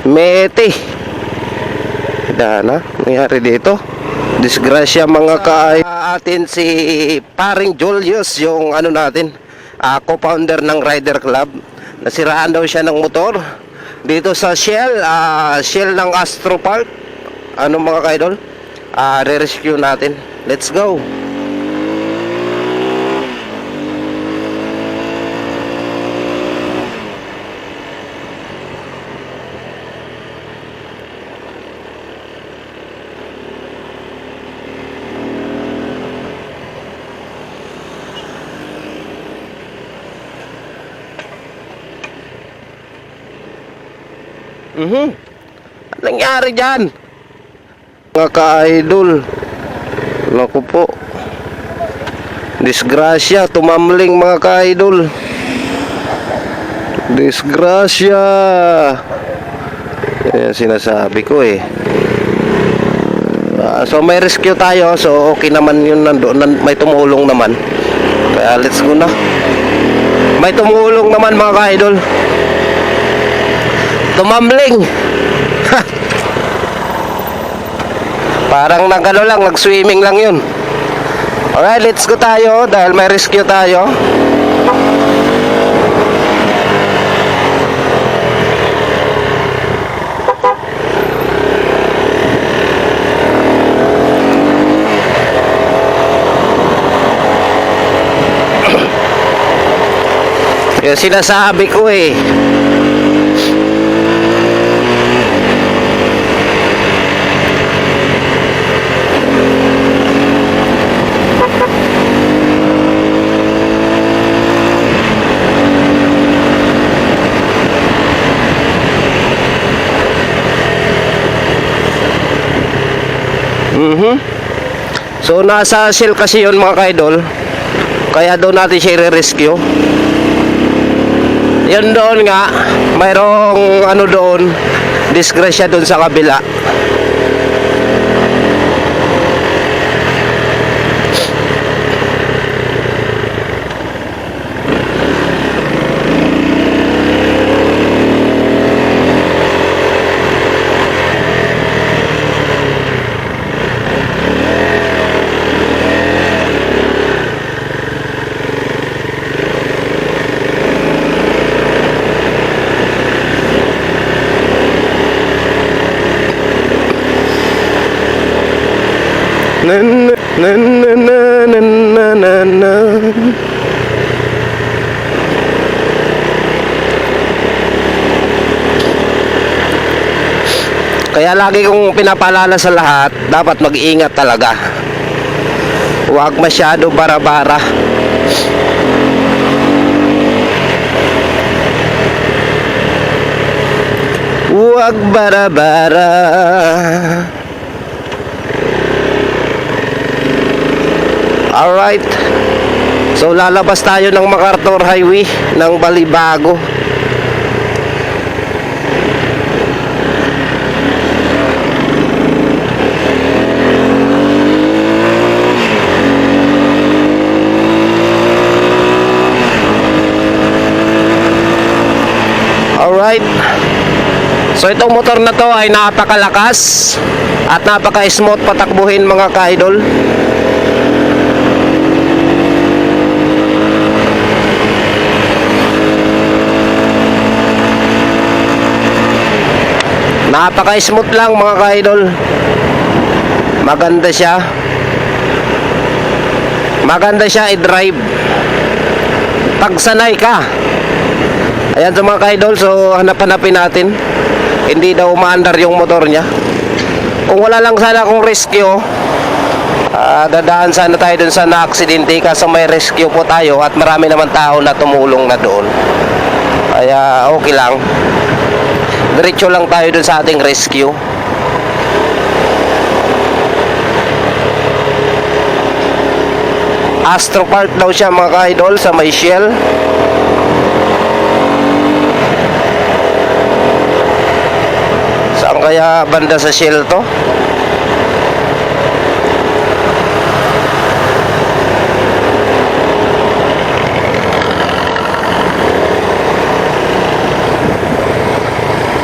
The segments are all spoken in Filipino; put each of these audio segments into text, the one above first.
Mete. Dana, nangyari dito. Disgrasya mga kaay. Atin si paring Julius, yung ano natin, co-founder ng Rider Club. Nasiraan daw siya ng motor dito sa Shell, Shell ng Astro Park. Ano mga kaidol? Re-rescue natin. Let's go. Anong nangyari dyan? Mga ka-idol, naku po, disgrasya, tumamling mga ka-idol. Disgrasya. Yan sinasabi ko eh. So may rescue tayo. So okay naman yun, nandoon, may tumulong naman. Kaya let's go na. May tumulong naman mga ka-idol. Tumambling. Parang nagano lang, nag-swimming lang yun. Alright, let's go tayo dahil may rescue tayo. Yung sinasabi ko eh. So nasa Shell kasi yun mga kaidol. Kaya doon natin siya i-rescue. Yan doon nga, mayroong ano doon, disgrasya doon sa kabila. Na na na na na na na na. Kaya lagi kong pinapaalala sa lahat, dapat mag-iingat talaga. Huwag masyado bara-bara. Huwag bara-bara. Alright. So lalabas tayo ng MacArthur Highway ng Balibago. Alright. So itong motor na to ay napakalakas at napaka-smooth patakbuhin mga ka-idol. Napaka-smooth lang mga ka-idol. Maganda siya. Maganda siya i-drive pag sanay ka. Ayan sa mga ka-idol. So hanap-hanapin natin. Hindi daw umaandar yung motor niya. Kung wala lang sana akong rescue, dadaan sana tayo dun sa na-aksidente. Kaso may rescue po tayo at marami naman tao na tumulong na doon. Kaya okay lang. Diretso lang tayo dun sa ating rescue. Astro Park daw siya mga ka-idol, sa may Shell. Saan kaya banda sa Shell to?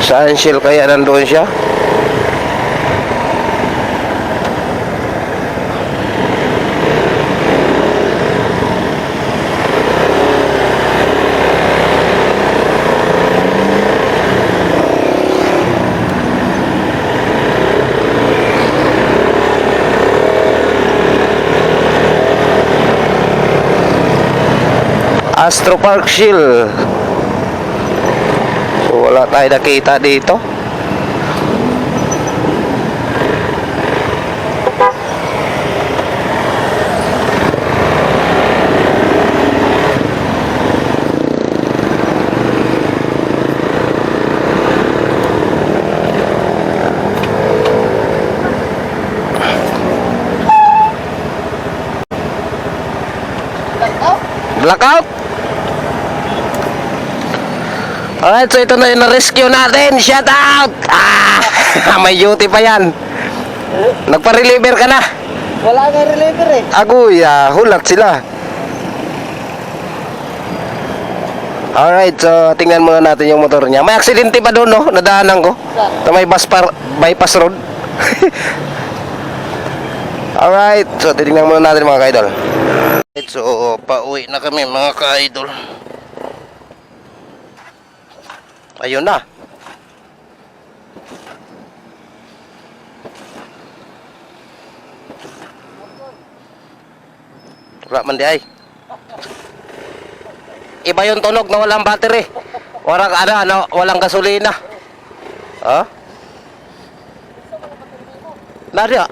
Saan shield kaya nandoon siya? Astro Park Shield. So wala tayo nakita dito. Blackout. Alright, so ito na yung na-rescue natin. Shout out! May duty pa yan. Nagpa-reliever ka na. Wala nga reliever eh. Agoy, hulat sila. Alright, so tingnan muna natin yung motor niya. May aksidente pa doon, no? Nadaanan ko. Sa may bypass road. Alright, so titingnan muna natin mga ka-idol. So, pauwi na kami mga ka-idol. Ayun na. Wala man di ay. Iba yung tunog na walang battery. Walang gasolina. Ha? Nada.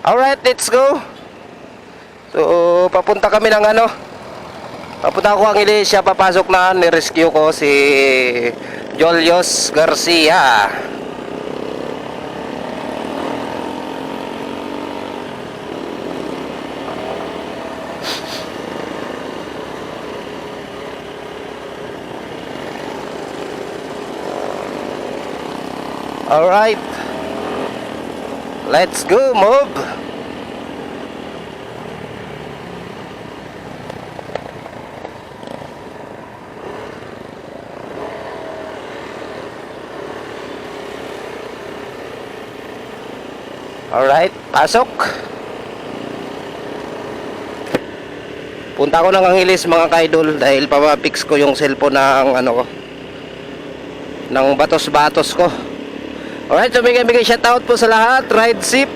Alright, let's go. So, papunta kami ng ano. Papunta ko ang Iglesia, papasok na, ni-rescue ko si Julius Garcia. Alright. Let's go, move. Alright, pasok. Punta ko ng Angeles mga ka-idol dahil papapix ko yung cellphone ng ano ko, ng batos-batos ko. Alright, so bigay shoutout po sa lahat. Ride safe.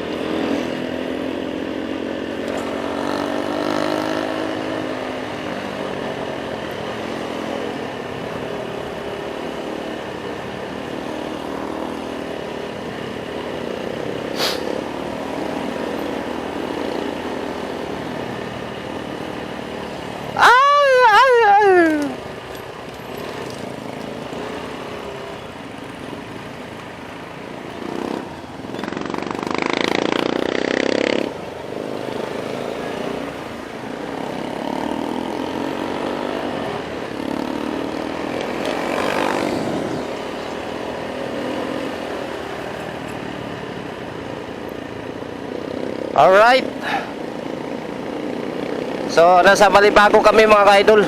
Alright. So, nasa Balibago kami mga ka-idol.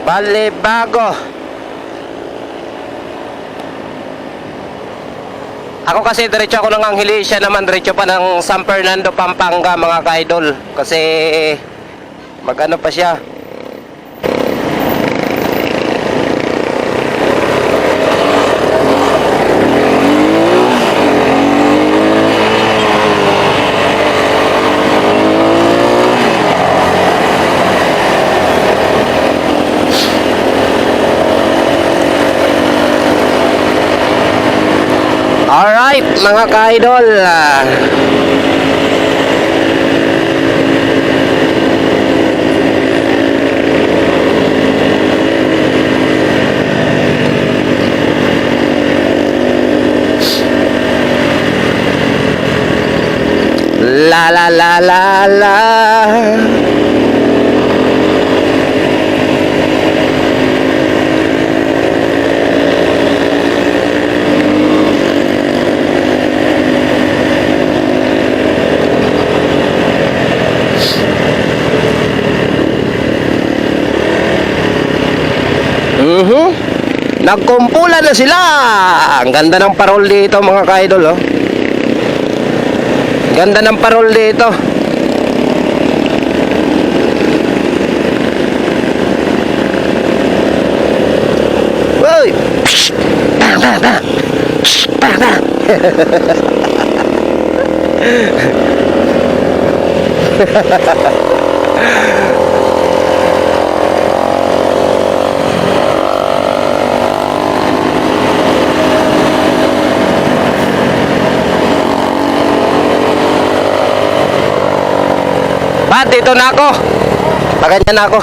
Balibago. Ako kasi diretso ako ng Angeles, siya naman diretso pa ng San Fernando, Pampanga mga ka-idol. Kasi mag-ano pa siya. Alright mga ka-idol, La la la la la. Nagkumpulan na sila. Ang ganda ng parol dito mga ka-idol, oh. Ganda ng parol dito. Uy! Bang, bang, bang. Bang, bang. Pat, dito na ako. Paganyan na ako.